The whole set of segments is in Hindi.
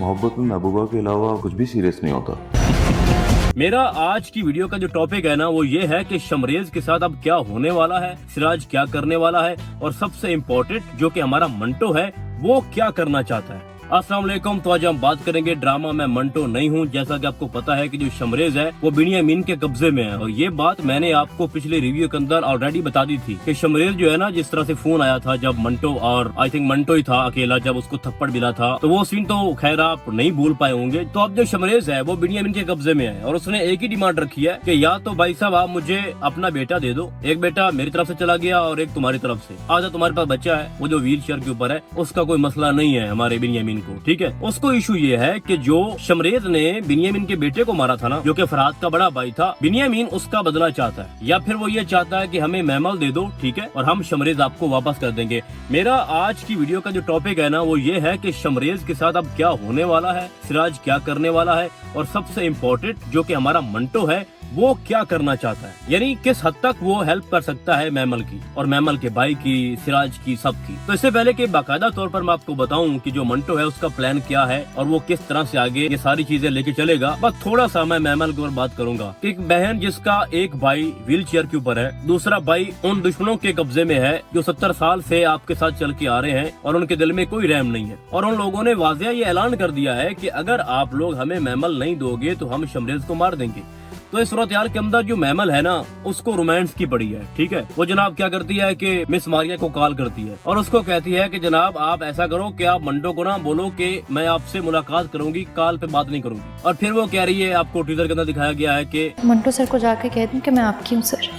मोहब्बत में महबूबा के अलावा कुछ भी सीरियस नहीं होता। मेरा आज की वीडियो का जो टॉपिक है ना वो ये है कि शमरेज के साथ अब क्या होने वाला है, सिराज क्या करने वाला है और सबसे इम्पोर्टेंट जो कि हमारा मंटो है वो क्या करना चाहता है। अस्सलाम वालेकुम। तो आज हम बात करेंगे ड्रामा में मंटो नहीं हूँ। जैसा कि आपको पता है कि जो शमरेज है वो बिनियामीन के कब्जे में है और ये बात मैंने आपको पिछले रिव्यू के अंदर ऑलरेडी बता दी थी कि शमरेज जो है ना, जिस तरह से फोन आया था जब मंटो और आई थिंक मंटो ही था अकेला जब उसको थप्पड़ मिला था, तो वो सीन तो खैर आप नहीं भूल पाए होंगे। तो अब जो शमरेज है वो बिनियामीन के कब्जे में है और उसने एक ही डिमांड रखी है कि या तो भाई साहब आप मुझे अपना बेटा दे दो, एक बेटा मेरी तरफ से चला गया और एक तुम्हारी तरफ से। आधा तुम्हारे पास बच्चा है वो जो व्हील चेयर के ऊपर है, उसका कोई मसला नहीं है हमारे बिनियामीन को, ठीक है। उसको इशू ये है कि जो शमरेज ने बिनियामीन के बेटे को मारा था ना, जो कि फरहाद का बड़ा भाई था, बिनियामीन उसका बदला चाहता है या फिर वो ये चाहता है कि हमें मैमल दे दो, ठीक है, और हम शमरेज आपको वापस कर देंगे। मेरा आज की वीडियो का जो टॉपिक है ना वो ये है कि शमरेज के साथ अब क्या होने वाला है, सिराज क्या करने वाला है और सबसे इम्पोर्टेंट जो कि हमारा मंटो है वो क्या करना चाहता है, यानी किस हद तक वो हेल्प कर सकता है मैमल की और मैमल के भाई की, सिराज की, सबकी। तो इससे पहले कि बाकायदा तौर पर मैं आपको बताऊं कि जो मंटो है उसका प्लान क्या है और वो किस तरह से आगे ये सारी चीजें लेके चलेगा, बस थोड़ा सा मैं मैमल के ऊपर बात करूंगा। एक बहन जिसका एक भाई व्हील चेयर के ऊपर है, दूसरा भाई उन दुश्मनों के कब्जे में है जो 70 साल से आपके साथ चल के आ रहे हैं और उनके दिल में कोई रहम नहीं है और उन लोगों ने वाज़ेह ये ऐलान कर दिया है कि अगर आप लोग हमें मैमल नहीं दोगे तो हम शमरेज को मार देंगे। तो इस सूरत हाल के अंदर जो मैमल है ना उसको रोमांस की पड़ी है, ठीक है। वो जनाब क्या करती है कि मिस मारिया को कॉल करती है और उसको कहती है कि जनाब आप ऐसा करो कि आप मंटो को ना बोलो कि मैं आपसे मुलाकात करूंगी, कॉल पे बात नहीं करूंगी। और फिर वो कह रही है, आपको टीजर के अंदर दिखाया गया है कि मंटो सर को जाके कह दूं कि मैं आपकी हूँ सर।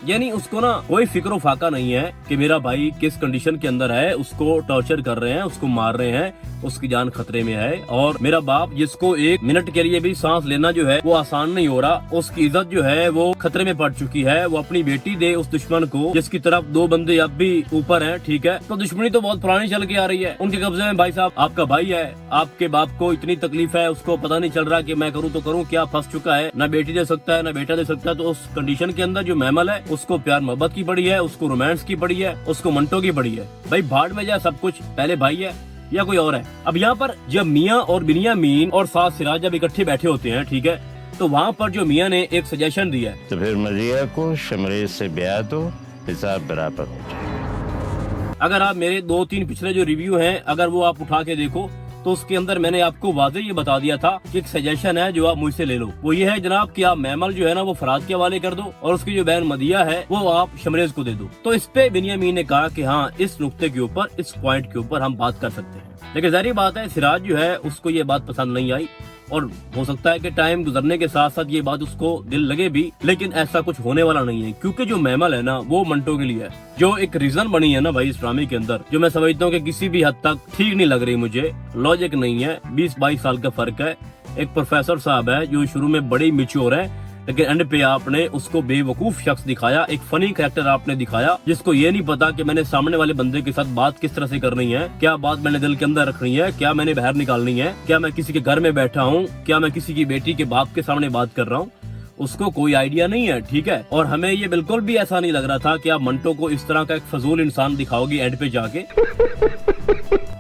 यानी उसको ना कोई फिक्र फाका नहीं है कि मेरा भाई किस कंडीशन के अंदर है, उसको टॉर्चर कर रहे हैं, उसको मार रहे हैं, उसकी जान खतरे में है और मेरा बाप जिसको एक मिनट के लिए भी सांस लेना जो है वो आसान नहीं हो रहा, उसकी इज्जत जो है वो खतरे में पड़ चुकी है। वो अपनी बेटी दे उस दुश्मन को जिसकी तरफ दो बंदे अब भी ऊपर हैं, ठीक है। तो दुश्मनी तो बहुत पुरानी चल के आ रही है उनके कब्जे में। भाई साहब आपका भाई है, आपके बाप को इतनी तकलीफ है, उसको पता नहीं चल रहा कि मैं करूँ तो करूँ क्या, फंस चुका है, ना बेटी दे सकता है ना बेटा दे सकता है। तो उस कंडीशन के अंदर जो मैमल है उसको प्यार मोहब्बत की पड़ी है, उसको रोमांस की पड़ी है, उसको मंटो की पड़ी है। भाई भाड़ में जाए सब कुछ, पहले भाई है या कोई और है। अब यहाँ पर जब मियाँ और बिनियामीन और साथ सिराज जब इकट्ठे बैठे होते हैं, ठीक है, तो वहाँ पर जो मियाँ ने एक सजेशन दिया है, तो फिर मरिया को शमरेज से ब्याह दो, हिसाब बराबर हो जाए। अगर आप मेरे 2-3 पिछले जो रिव्यू हैं अगर वो आप उठा के देखो तो उसके अंदर मैंने आपको वाज़ेह ये बता दिया था कि एक सजेशन है जो आप मुझसे ले लो। वो ये है जनाब कि आप मैमल जो है ना वो फरहाद के हवाले कर दो और उसकी जो बहन मदिया है वो आप शमरेज को दे दो। तो इस पे बिनियामीन ने कहा कि हाँ इस नुक्ते के ऊपर, इस पॉइंट के ऊपर हम बात कर सकते हैं। लेकिन जाहिर बात है सिराज जो है उसको ये बात पसंद नहीं आई और हो सकता है कि टाइम गुजरने के साथ साथ ये बात उसको दिल लगे भी, लेकिन ऐसा कुछ होने वाला नहीं है क्योंकि जो मैमल है ना वो मंटो के लिए है। जो एक रीजन बनी है ना भाई इस ड्रामे के अंदर, जो मैं समझता हूँ कि किसी भी हद तक ठीक नहीं लग रही मुझे, लॉजिक नहीं है। 20-22 साल का फर्क है। एक प्रोफेसर साहब है जो शुरू में बड़े मिच्योर है लेकिन एंड पे आपने उसको बेवकूफ शख्स दिखाया, एक फनी कैरेक्टर आपने दिखाया जिसको ये नहीं पता कि मैंने सामने वाले बंदे के साथ बात किस तरह से करनी है, क्या बात मैंने दिल के अंदर रखनी है, क्या मैंने बाहर निकालनी है, क्या मैं किसी के घर में बैठा हूँ, क्या मैं किसी की बेटी के बाप के सामने बात कर रहा हूँ। उसको कोई आइडिया नहीं है, ठीक है। और हमें ये बिल्कुल भी ऐसा नहीं लग रहा था कि आप मंटो को इस तरह का एक फजूल इंसान दिखाओगे एंड पे जाके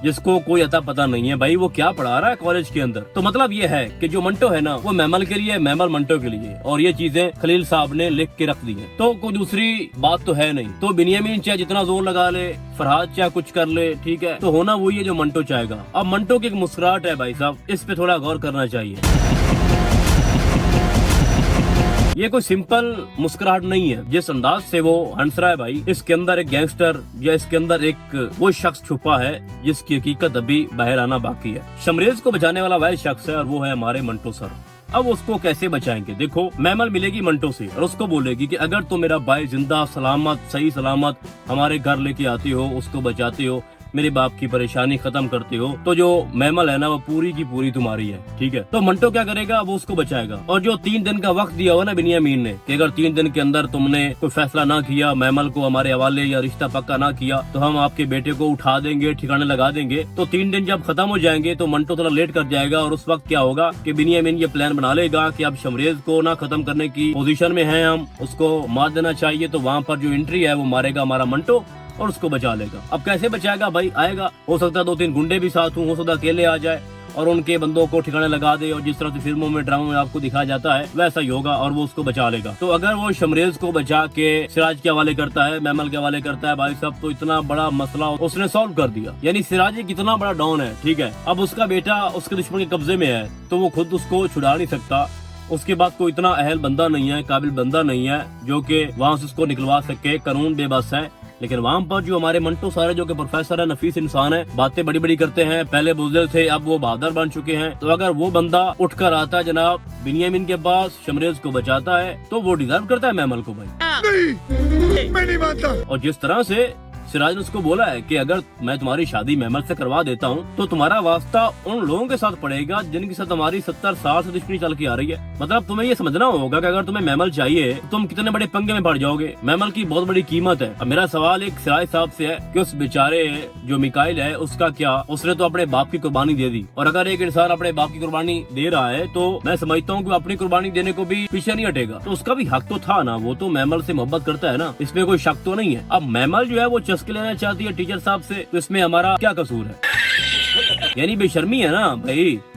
जिसको कोई अता पता नहीं है भाई वो क्या पढ़ा रहा है कॉलेज के अंदर। तो मतलब ये है कि जो मंटो है ना वो मैमल के लिए, मैमल मंटो के लिए, और ये चीजें खलील साहब ने लिख के रख दी है। तो कोई दूसरी बात तो है नहीं। तो बिनियामीन चाहे जितना जोर लगा ले, फरहाद चाहे कुछ कर ले, ठीक है, तो होना वही है जो मंटो चाहेगा। अब मंटो की एक मुस्कुराहट है भाई साहब, इस पे थोड़ा गौर करना चाहिए। ये कोई सिंपल मुस्कुराहट नहीं है। जिस अंदाज से वो हंस रहा है भाई, इसके अंदर एक गैंगस्टर या इसके अंदर एक वो शख्स छुपा है जिसकी हकीकत अभी बाहर आना बाकी है। शमरेज को बचाने वाला वह शख्स है और वो है हमारे मंटो सर। अब उसको कैसे बचाएंगे? देखो मैमल मिलेगी मंटो से और उसको बोलेगी कि अगर तुम मेरा भाई जिंदा सलामत सही सलामत हमारे घर लेके आती हो, उसको बचाते हो, मेरे बाप की परेशानी खत्म करते हो, तो जो मैमल है ना वो पूरी की पूरी तुम्हारी है, ठीक है। तो मंटो क्या करेगा? वो उसको बचाएगा। और जो 3 दिन का वक्त दिया हुआ ना बिनियामीन ने कि अगर 3 दिन के अंदर तुमने कोई फैसला ना किया, मैमल को हमारे हवाले या रिश्ता पक्का ना किया, तो हम आपके बेटे को उठा देंगे, ठिकाने लगा देंगे। तो 3 दिन जब खत्म हो जाएंगे तो मंटो थोड़ा लेट कर जाएगा और उस वक्त क्या होगा कि बिनियामीन ये प्लान बना लेगा कि अब शमरेज को ना खत्म करने की पोजीशन में है, हम उसको मार देना चाहिए। तो वहाँ पर जो एंट्री है वो मारेगा हमारा मंटो और उसको बचा लेगा। अब कैसे बचाएगा भाई? आएगा, हो सकता है 2-3 गुंडे भी साथ हों, हो सकता है अकेले आ जाए और उनके बंदों को ठिकाने लगा दे, और जिस तरह से फिल्मों में ड्रामों में आपको दिखाया जाता है वैसा ही होगा और वो उसको बचा लेगा। तो अगर वो शमरेज को बचा के सिराज के हवाले करता है, मैमल के हवाले करता है भाई साहब, तो इतना बड़ा मसला उसने सॉल्व कर दिया। यानी सिराज एक इतना बड़ा डॉन है, ठीक है, अब उसका बेटा उसके दुश्मन के कब्जे में है तो वो खुद उसको छुड़ा नहीं सकता। उसके बाद कोई इतना अहल बंदा नहीं है, काबिल बंदा नहीं है जो कि वहाँ से उसको निकलवा सके। कानून बेबस है। लेकिन वहाँ पर जो हमारे मंटो सारे जो कि प्रोफेसर है, नफीस इंसान है, बातें बड़ी बड़ी करते हैं, पहले बुज़दिल थे अब वो बहादुर बन चुके हैं। तो अगर वो बंदा उठकर आता है जनाब बिनियामिन के पास, शमरेज को बचाता है, तो वो डिजर्व करता है मैमल को भाई। नहीं, मैं नहीं मानता। और जिस तरह से सिराज ने उसको बोला है कि अगर मैं तुम्हारी शादी मैमल से करवा देता हूँ तो तुम्हारा वास्ता उन लोगों के साथ पड़ेगा जिनके साथ हमारी 70 साल से दुश्मनी चल के आ रही है। मतलब तुम्हें ये समझना होगा कि अगर तुम्हें मैमल चाहिए तो तुम कितने बड़े पंगे में पड़ जाओगे। मैमल की बहुत बड़ी कीमत है। अब मेरा सवाल एक सिराज साहब से है कि उस बेचारे जो मिकाइल है उसका क्या? उसने तो अपने बाप की कुर्बानी दे दी, और अगर एक इंसान अपने बाप की कुर्बानी दे रहा है तो मैं समझता हूँ कि अपनी कुर्बानी देने को भी पीछे नहीं हटेगा। तो उसका भी हक तो था ना, वो तो मैमल से मोहब्बत करता है ना, इसमें कोई शक तो नहीं है। अब मैमल जो है वो चस्के लेना चाहती है टीचर साहब से, तो इसमें हमारा क्या कसूर है? यानी बेशर्मी है ना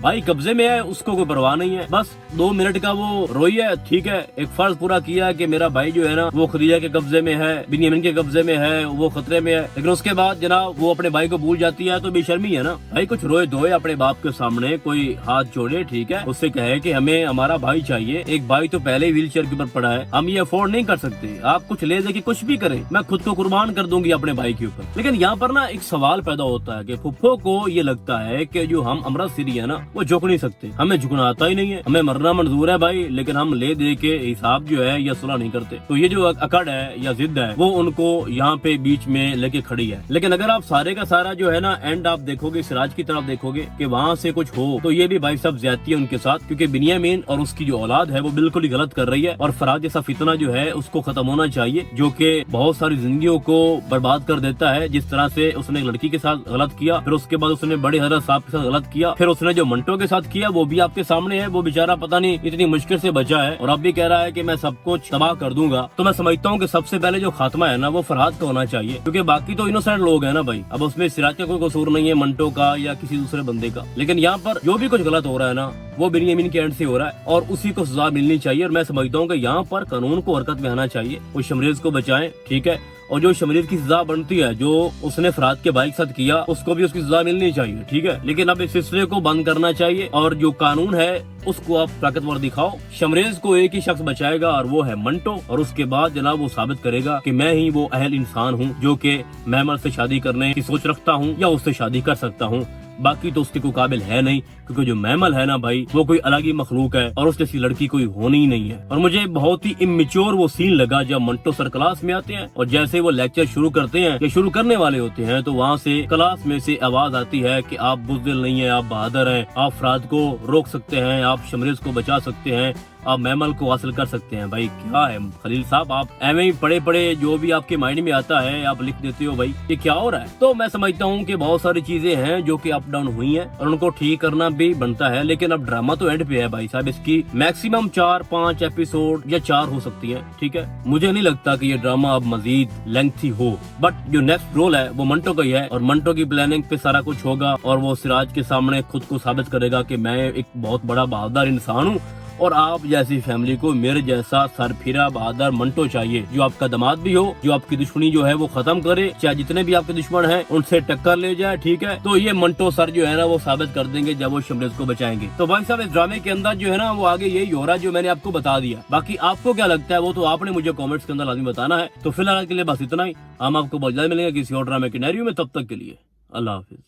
भाई कब्जे में है, उसको कोई परवाह नहीं है। बस 2 मिनट का वो रोई है, ठीक है, एक फर्ज पूरा किया कि मेरा भाई जो है ना वो खदीजा के कब्जे में है, बिनियामिन के कब्जे में है, वो खतरे में है। लेकिन उसके बाद जनाब वो अपने भाई को भूल जाती है, तो बेशर्मी है ना भाई। कुछ रोए धोए अपने बाप के सामने, कोई हाथ जोड़े, ठीक है, उससे कहे कि हमें हमारा भाई चाहिए। एक भाई तो पहले ही व्हील चेयर के ऊपर पड़ा है, हम ये अफोर्ड नहीं कर सकते। आप कुछ ले दे के कुछ भी करें, मैं खुद को कुर्बान कर दूंगी अपने भाई के ऊपर। लेकिन यहाँ पर ना एक सवाल पैदा होता है कि फुफ्फो को ये लगता है कि जो हम अमृत सिरी है ना वो झुक नहीं सकते, हमें झुकना आता ही नहीं है, हमें मरना मंजूर है भाई, लेकिन हम ले दे के हिसाब जो है या सुलह नहीं करते। तो ये जो अकड़ है या जिद है वो उनको यहाँ पे बीच में लेके खड़ी है। लेकिन अगर आप सारे का सारा जो है ना एंड आप देखोगे, सिराज की तरफ देखोगे कि वहाँ से कुछ हो, तो ये भी भाई साहब ज्यादती है उनके साथ, क्योंकि बिनियामिन और उसकी जो औलाद है वो बिल्कुल ही गलत कर रही है। और फराज जैसा फितना जो है उसको खत्म होना चाहिए, जो कि बहुत सारी जिंदगियों को बर्बाद कर देता है। जिस तरह से उसने एक लड़की के साथ गलत किया, फिर उसके बाद उसने बड़े हजरत साहब के साथ गलत किया, फिर उसने जो मंटो के साथ किया वो भी आपके सामने है। वो बेचारा पता नहीं इतनी मुश्किल से बचा है और अब भी कह रहा है कि मैं सब कुछ तबाह कर दूंगा। तो मैं समझता हूँ कि सबसे पहले जो खात्मा है ना वो फरहाद का होना चाहिए, क्योंकि बाकी तो इनोसेंट लोग हैं ना भाई। अब उसमें सिराज का कोई कसूर नहीं है, मंटो का या किसी दूसरे बंदे का। लेकिन यहाँ पर जो भी कुछ गलत हो रहा है ना वो बिनियामिन के एंड से हो रहा है और उसी को सजा मिलनी चाहिए। और मैं समझता हूँ कि यहाँ पर कानून को हरकत में आना चाहिए, वो शमरेज को बचाएं, ठीक है, और जो शमरेज की सजा बनती है जो उसने फराद के भाई के साथ किया उसको भी उसकी सजा मिलनी चाहिए, ठीक है। लेकिन अब इस सिलसिले को बंद करना चाहिए और जो कानून है उसको आप ताकतवर दिखाओ। शमरेज को एक ही शख्स बचाएगा और वो है मंटो, और उसके बाद जनाब वो साबित करेगा कि मैं ही वो अहल इंसान हूँ जो कि मैमल से शादी करने की सोच रखता हूँ या उससे शादी कर सकता हूँ। बाकी तो उसके कोई काबिल है नहीं, क्योंकि जो मैमल है ना भाई वो कोई अलग ही मखलूक है और उस जैसी लड़की कोई होनी ही नहीं है। और मुझे बहुत ही इमेच्योर वो सीन लगा जब मंटो सर क्लास में आते हैं और जैसे वो लेक्चर शुरू करते हैं या शुरू करने वाले होते हैं तो वहाँ से क्लास में से आवाज आती है कि आप बुज़दिल नहीं है, आप बहादुर हैं, आप फराद को रोक सकते हैं, आप शमरेज को बचा सकते हैं, आप मैमल को हासिल कर सकते हैं। भाई क्या है खलील साहब, आप एवं ही पड़े पड़े जो भी आपके माइंड में आता है आप लिख देते हो, भाई ये क्या हो रहा है। तो मैं समझता हूँ कि बहुत सारी चीजें हैं जो कि अप डाउन हुई हैं और उनको ठीक करना भी बनता है। लेकिन अब ड्रामा तो एंड पे है भाई साहब, इसकी मैक्सिमम 4-5 एपिसोड या 4 हो सकती है, ठीक है। मुझे नहीं लगता कि ये ड्रामा अब मजीद लेंथी हो, बट जो नेक्स्ट रोल है वो मंटो का ही है और मंटो की प्लानिंग पे सारा कुछ होगा और वो सिराज के सामने खुद को साबित करेगा कि मैं एक बहुत बड़ा बहादुर इंसान हूँ और आप जैसी फैमिली को मेरे जैसा सरफिरा बहादुर मंटो चाहिए, जो आपका दामाद भी हो, जो आपकी दुश्मनी जो है वो खत्म करे, चाहे जितने भी आपके दुश्मन हैं उनसे टक्कर ले जाए, ठीक है। तो ये मंटो सर जो है ना वो साबित कर देंगे जब वो शमरेज को बचाएंगे। तो भाई साहब इस ड्रामे के अंदर जो है ना वो आगे यही हो रहा है जो मैंने आपको बता दिया। बाकी आपको क्या लगता है वो तो आपने मुझे कॉमेंट्स के अंदर लाजमी बताना है। तो फिलहाल के लिए बस इतना ही, हम आपको बहुत जल्द मिलेंगे किसी और ड्रामे के नैरियो में। तब तक के लिए अल्लाह हाफिज।